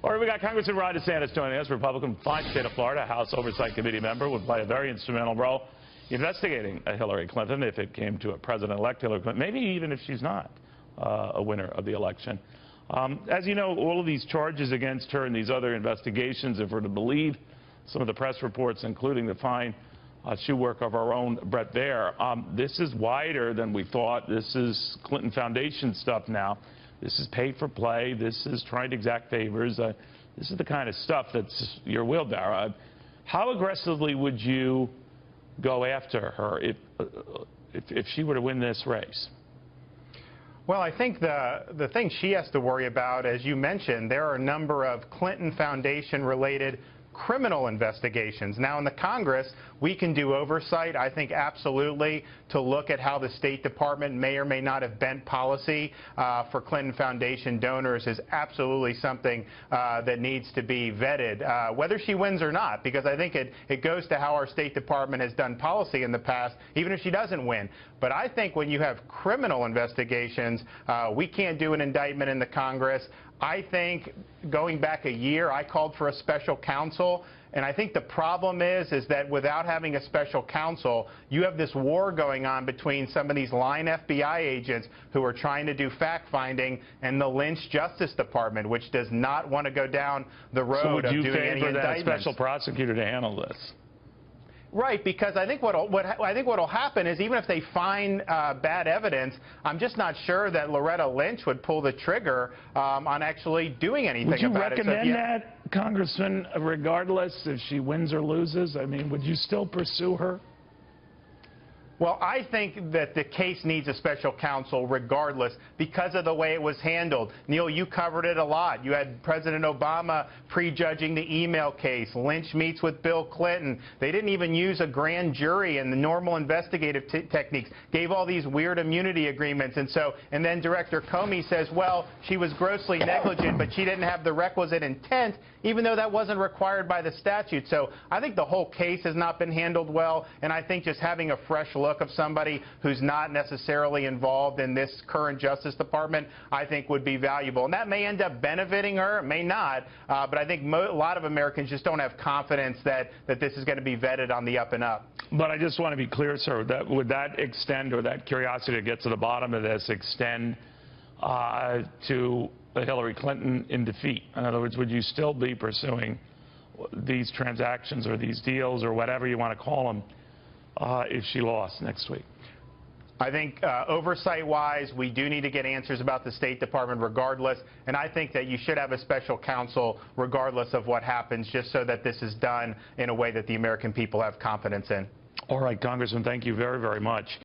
All right, we got Congressman Ron DeSantis joining us, Republican, fine state of Florida, House Oversight Committee member, would play a very instrumental role investigating Hillary Clinton if it came to a president-elect Hillary Clinton, maybe even if she's not a winner of the election. As you know, all of these charges against her and these other investigations, if we're to believe some of the press reports, including the fine shoe work of our own Brett Baer, this is wider than we thought. This is Clinton Foundation stuff now. This is pay for play. This is trying to exact favors. This is the kind of stuff that's your wheelbarrow. How aggressively would you go after her if she were to win this race? Well, I think the thing she has to worry about, as you mentioned, there are a number of Clinton Foundation-related criminal investigations. Now, in the Congress, we can do oversight, I think, absolutely, to look at how the State Department may or may not have bent policy for Clinton Foundation donors is absolutely something that needs to be vetted, whether she wins or not, because I think it goes to how our State Department has done policy in the past, even if she doesn't win. But I think when you have criminal investigations, we can't do an indictment in the Congress. I think going back a year, I called for a special counsel. And I think the problem is that without having a special counsel, you have this war going on between some of these line FBI agents who are trying to do fact-finding and the Lynch Justice Department, which does not want to go down the road of doing any indictments. So would you favor that special prosecutor to handle this? Right, because I think what'll happen is even if they find bad evidence, I'm just not sure that Loretta Lynch would pull the trigger on actually doing anything about it. Would you recommend that, Congressman, regardless if she wins or loses? I mean, would you still pursue her? Well, I think that the case needs a special counsel regardless because of the way it was handled. Neil, you covered it a lot. You had President Obama prejudging the email case. Lynch meets with Bill Clinton. They didn't even use a grand jury and the normal investigative techniques. Gave all these weird immunity agreements. And then Director Comey says, well, she was grossly negligent, but she didn't have the requisite intent, even though that wasn't required by the statute. So I think the whole case has not been handled well, and I think just having a fresh look of somebody who's not necessarily involved in this current Justice Department, I think would be valuable. And that may end up benefiting her, it may not, but I think a lot of Americans just don't have confidence that this is going to be vetted on the up and up. But I just want to be clear, sir, that would that extend, or that curiosity to get to the bottom of this, extend to Hillary Clinton in defeat? In other words, would you still be pursuing these transactions or these deals or whatever you want to call them if she lost next week? I think oversight-wise, we do need to get answers about the State Department regardless, and I think that you should have a special counsel regardless of what happens, just so that this is done in a way that the American people have confidence in. All right, Congressman, thank you very, very much.